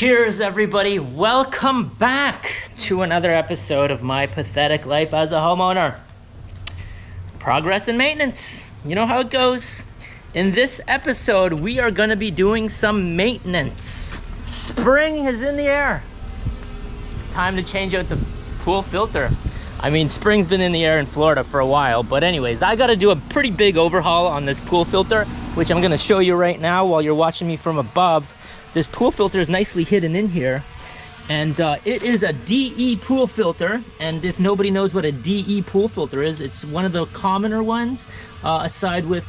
Cheers, everybody. Welcome back to another episode of my pathetic life as a homeowner. Progress and maintenance. You know how it goes. In this episode, we are going to be doing some maintenance. Spring is in the air. Time to change out the pool filter. I mean, spring's been in the air in Florida for a while, but anyways, I got to do a pretty big overhaul on this pool filter, which I'm going to show you right now while you're watching me from above. This pool filter is nicely hidden in here, and it is a D.E pool filter. And if nobody knows what a D.E pool filter is, it's one of the commoner ones, alongside with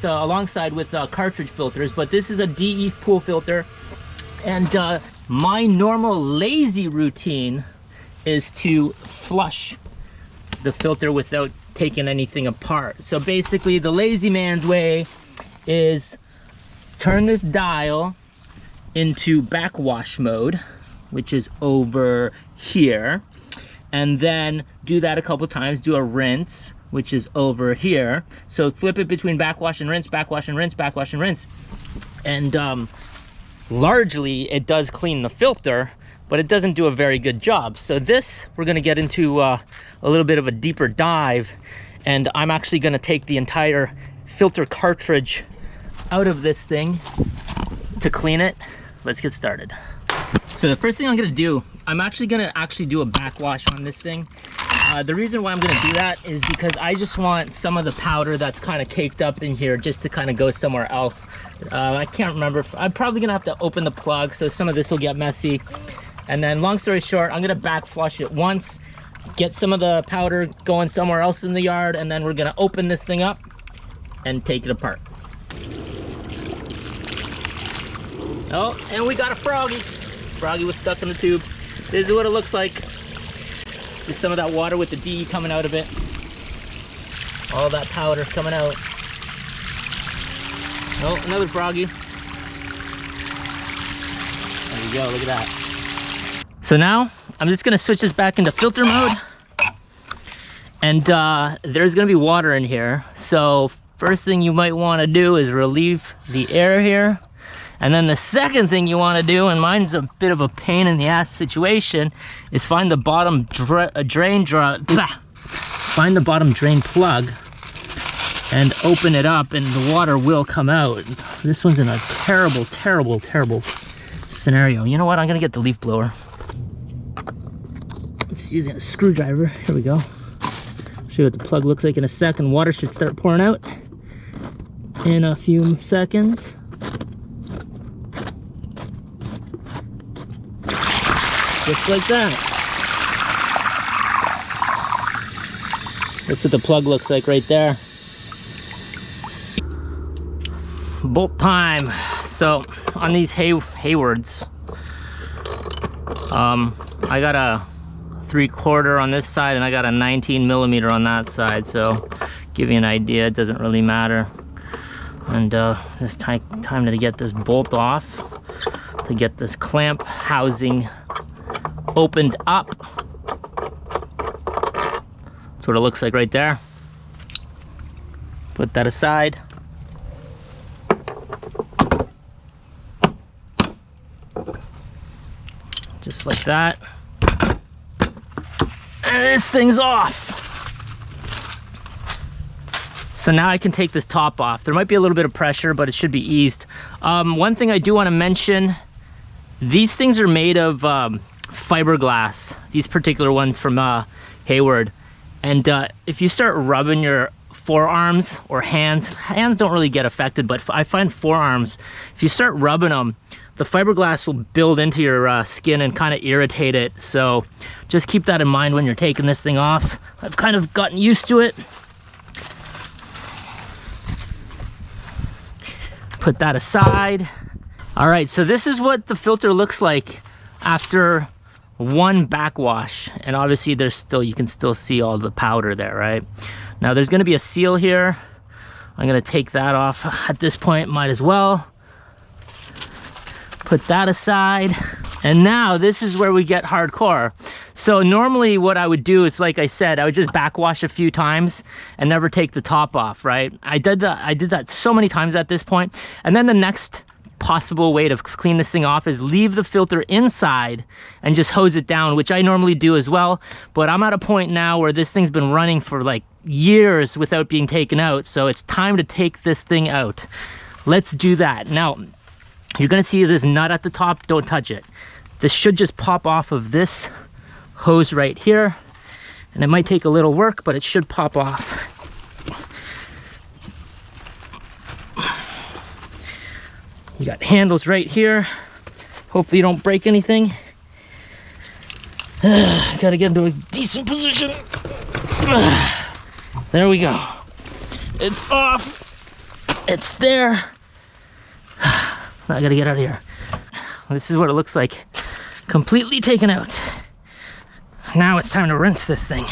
cartridge filters. But this is a D.E pool filter, and my normal lazy routine is to flush the filter without taking anything apart. So basically, the lazy man's way is turn this dial into backwash mode, which is over here, and then do that a couple times. Do a rinse, which is over here. So flip it between backwash and rinse, backwash and rinse, backwash and rinse. And largely it does clean the filter, but it doesn't do a very good job. So this, we're gonna get into a little bit of a deeper dive, and I'm actually gonna take the entire filter cartridge out of this thing to clean it. Let's get started. So the first thing I'm gonna do, I'm actually gonna do a backwash on this thing. The reason why I'm gonna do that is because I just want some of the powder that's kind of caked up in here just to kind of go somewhere else. I can't remember. I'm probably gonna have to open the plug, so some of this will get messy. And then long story short, I'm gonna back flush it once, get some of the powder going somewhere else in the yard, and then we're gonna open this thing up and take it apart. Oh, and we got a froggy. Froggy was stuck in the tube. This is what it looks like. Just some of that water with the D coming out of it. All that powder coming out. Oh, another froggy. There you go, look at that. So now, I'm just gonna switch this back into filter mode. And there's gonna be water in here. So first thing you might wanna do is relieve the air here. And then the second thing you want to do, and mine's a bit of a pain in the ass situation, is find the bottom drain plug and open it up, and the water will come out. This one's in a terrible, terrible, terrible scenario. You know what? I'm gonna get the leaf blower. It's using a screwdriver. Here we go. I'll show you what the plug looks like in a second. Water should start pouring out in a few seconds. Just like that. That's what the plug looks like right there. Bolt time. So on these Haywards, I got a 3/4 on this side, and I got a 19mm on that side. So give you an idea, it doesn't really matter. And it's time to get this bolt off, to get this clamp housing opened up. That's what it looks like right there. Put that aside. Just like that. And this thing's off. So now I can take this top off. There might be a little bit of pressure, but it should be eased. One thing I do want to mention, these things are made of fiberglass, these particular ones from Hayward. And if you start rubbing your forearms or hands don't really get affected, but I find forearms, if you start rubbing them, the fiberglass will build into your skin and kind of irritate it. So just keep that in mind when you're taking this thing off. I've kind of gotten used to it. Put that aside. All right, so this is what the filter looks like after one backwash, and obviously you can still see all the powder there, right? Now there's gonna be a seal here. I'm gonna take that off at this point, might as well. Put that aside. And now this is where we get hardcore. So normally what I would do is, like I said, I would just backwash a few times and never take the top off, right? I did that so many times at this point. And then the next possible way to clean this thing off is leave the filter inside and just hose it down, which I normally do as well. But I'm at a point now where this thing's been running for like years without being taken out. So it's time to take this thing out. Let's do that. Now, you're gonna see this nut at the top, don't touch it. This should just pop off of this hose right here. And it might take a little work, but it should pop off. You got handles right here. Hopefully you don't break anything. Gotta get into a decent position. There we go. It's off. It's there. I gotta get out of here. This is what it looks like. Completely taken out. Now it's time to rinse this thing.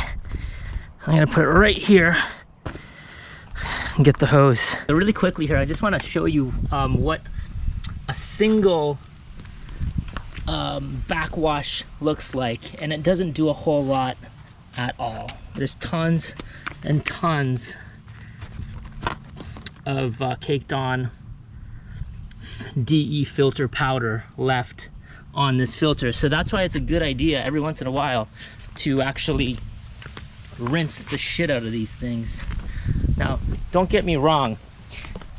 I'm gonna put it right here and get the hose. So really quickly here, I just wanna show you what a single backwash looks like, and it doesn't do a whole lot at all. There's tons and tons of caked on DE filter powder left on this filter. So that's why it's a good idea every once in a while to actually rinse the shit out of these things. Now, don't get me wrong.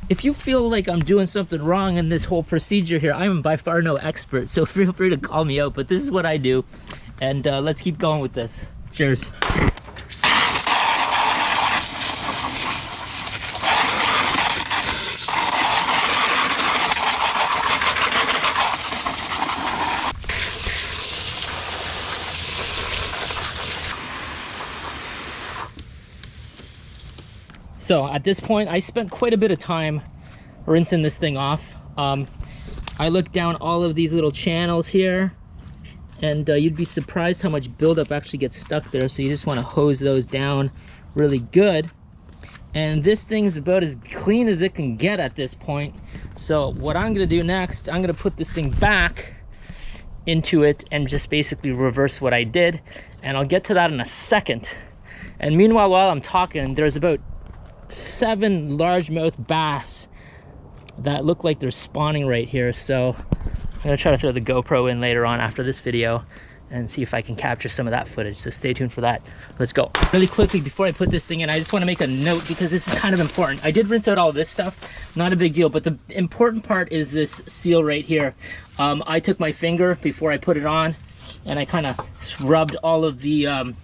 If you feel like I'm doing something wrong in this whole procedure here, I am by far no expert, so feel free to call me out, but this is what I do. And let's keep going with this. Cheers. So at this point, I spent quite a bit of time rinsing this thing off. I looked down all of these little channels here, and you'd be surprised how much buildup actually gets stuck there. So you just want to hose those down really good. And this thing's about as clean as it can get at this point. So what I'm gonna do next, I'm gonna put this thing back into it and just basically reverse what I did. And I'll get to that in a second. And meanwhile, while I'm talking, there's about 7 largemouth bass that look like they're spawning right here. So I'm gonna try to throw the GoPro in later on after this video and see if I can capture some of that footage. So stay tuned for that. Let's go. Really quickly, before I put this thing in, I just wanna make a note because this is kind of important. I did rinse out all this stuff, not a big deal, but the important part is this seal right here. I took my finger before I put it on and I kind of rubbed all of the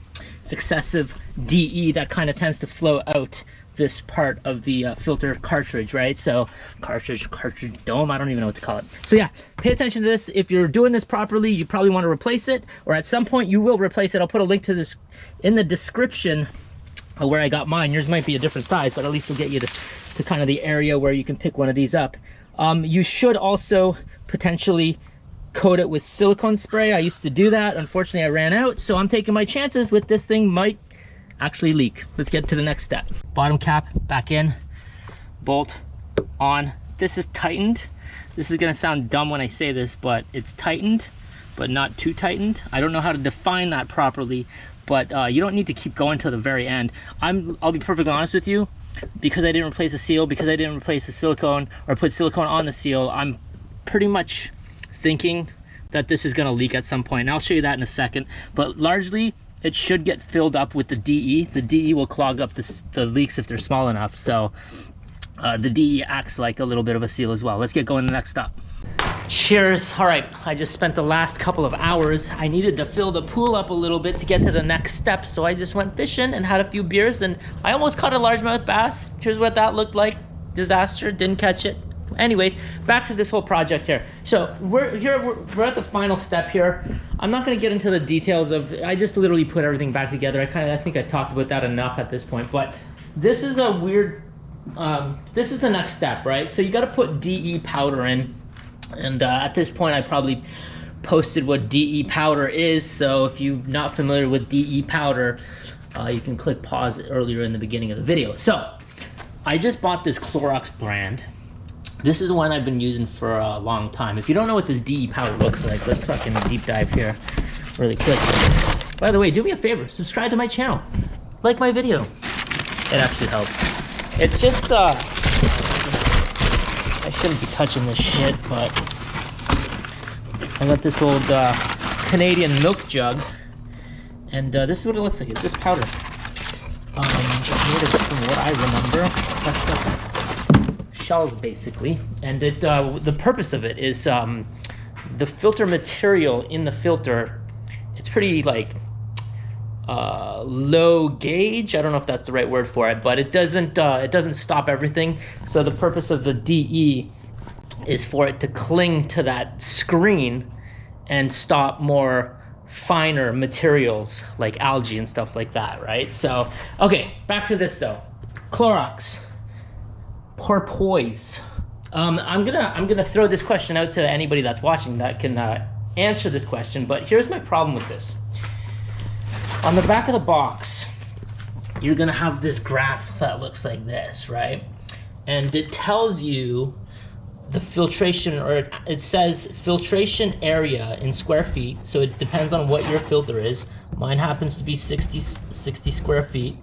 excessive DE that kind of tends to flow out this part of the filter cartridge, right? So cartridge dome, I don't even know what to call it. So yeah, pay attention to this. If you're doing this properly, you probably want to replace it, or at some point you will replace it. I'll put a link to this in the description of where I got mine. Yours might be a different size, but at least it'll get you to kind of the area where you can pick one of these up. You should also potentially coat it with silicone spray. I used to do that. Unfortunately, I ran out, so I'm taking my chances with this thing might actually leak. Let's get to the next step. Bottom cap back in, bolt on. This is tightened. This is gonna sound dumb when I say this, but it's tightened, but not too tightened. I don't know how to define that properly, but you don't need to keep going to the very end. I'll be perfectly honest with you, because I didn't replace the seal, because I didn't replace the silicone or put silicone on the seal, I'm pretty much thinking that this is gonna leak at some point. And I'll show you that in a second, but largely, it should get filled up with the DE. The DE will clog up the leaks if they're small enough. So the DE acts like a little bit of a seal as well. Let's get going to the next stop. Cheers. All right, I just spent the last couple of hours. I needed to fill the pool up a little bit to get to the next step. So I just went fishing and had a few beers, and I almost caught a largemouth bass. Here's what that looked like. Disaster, didn't catch it. Anyways, back to this whole project here. So we're at the final step here. I'm not going to get into the details of, I just literally put everything back together. I think I talked about that enough at this point, but this is a weird, this is the next step, right? So you got to put DE powder in, and at this point I probably posted what DE powder is. So if you're not familiar with DE powder, you can click pause earlier in the beginning of the video. So I just bought this Clorox brand. This is the one I've been using for a long time. If you don't know what this DE powder looks like, let's fucking deep dive here really quick. By the way, do me a favor, subscribe to my channel. Like my video. It actually helps. It's just, I shouldn't be touching this shit, but I got this old Canadian milk jug, and this is what it looks like. It's just powder. It's made of, from what I remember, shells basically, and it the purpose of it is the filter material in the filter. It's pretty like low gauge. I don't know if that's the right word for it, but it doesn't stop everything. So the purpose of the DE is for it to cling to that screen and stop more finer materials like algae and stuff like that, right? So, okay, back to this though. Clorox, porpoise. I'm gonna throw this question out to anybody that's watching that can answer this question, but here's my problem with this. On the back of the box, you're gonna have this graph that looks like this, right? And it tells you the filtration, or it says filtration area in square feet, so it depends on what your filter is. Mine happens to be 60 square feet,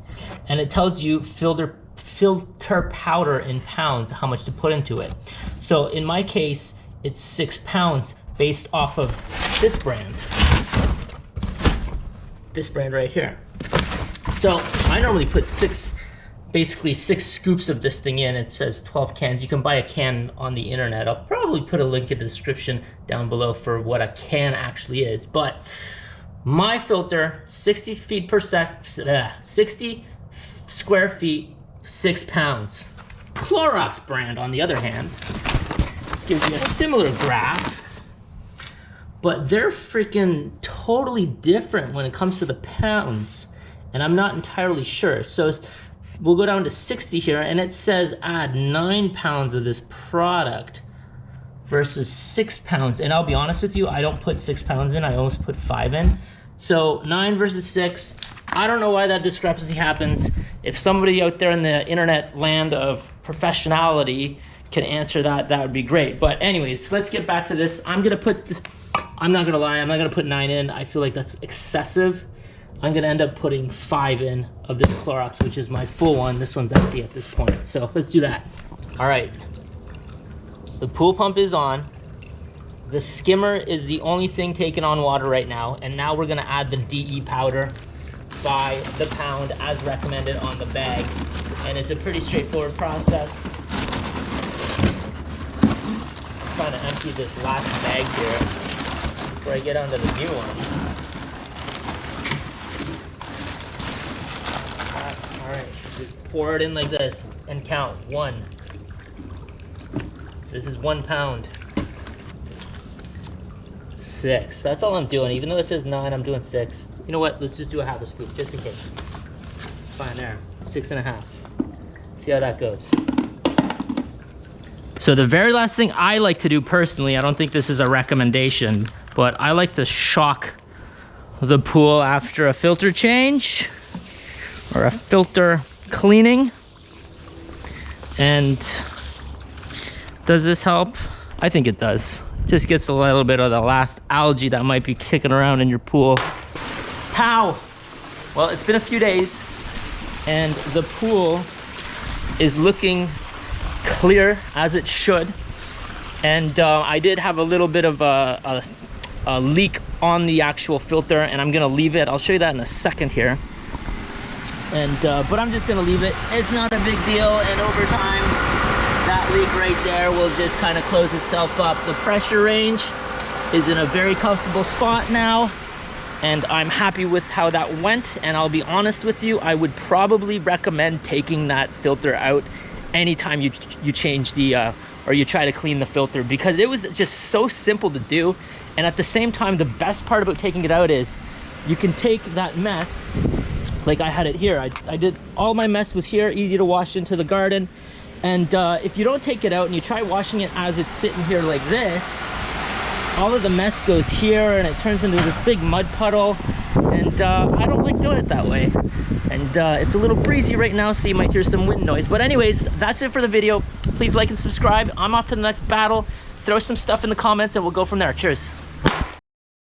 and it tells you filter powder in pounds, how much to put into it. So in my case, it's 6 pounds based off of this brand right here. So I normally put basically six scoops of this thing in. It says 12 cans. You can buy a can on the internet. I'll probably put a link in the description down below for what a can actually is. But my filter, 60 square feet, 6 pounds. Clorox brand, on the other hand, gives you a similar graph, but they're freaking totally different when it comes to the pounds, and I'm not entirely sure. So we'll go down to 60 here, and it says add 9 pounds of this product versus 6 pounds. And I'll be honest with you, I don't put 6 pounds in, I always put 5 in. So 9 versus 6, I don't know why that discrepancy happens. If somebody out there in the internet land of professionality can answer that, that would be great. But anyways, let's get back to this. I'm not gonna lie, I'm not gonna put 9 in. I feel like that's excessive. I'm gonna end up putting 5 in of this Clorox, which is my full one. This one's empty at this point, so let's do that. All right, the pool pump is on. The skimmer is the only thing taking on water right now, and now we're gonna add the DE powder by the pound as recommended on the bag, and it's a pretty straightforward process. I'm trying to empty this last bag here before I get onto the new one. All right, just pour it in like this and count. 1. This is 1 pound. 6. That's all I'm doing. Even though it says 9, I'm doing 6. You know what? Let's just do a half a scoop just in case. Fine, there. 6.5. See how that goes. So the very last thing I like to do personally, I don't think this is a recommendation, but I like to shock the pool after a filter change or a filter cleaning. And does this help? I think it does. Just gets a little bit of the last algae that might be kicking around in your pool. Pow! Well, it's been a few days and the pool is looking clear as it should. And I did have a little bit of a leak on the actual filter, and I'm gonna leave it. I'll show you that in a second here. And but I'm just gonna leave it. It's not a big deal, and over time that leak right there will just kind of close itself up. The pressure range is in a very comfortable spot now, and I'm happy with how that went. And I'll be honest with you, I would probably recommend taking that filter out anytime you change the or you try to clean the filter, because it was just so simple to do. And at the same time, the best part about taking it out is you can take that mess, like I had it here. I did, all my mess was here, easy to wash into the garden. And if you don't take it out and you try washing it as it's sitting here like this, all of the mess goes here and it turns into this big mud puddle. And I don't like doing it that way. And it's a little breezy right now, so you might hear some wind noise. But anyways, that's it for the video. Please like and subscribe. I'm off to the next battle. Throw some stuff in the comments and we'll go from there. Cheers.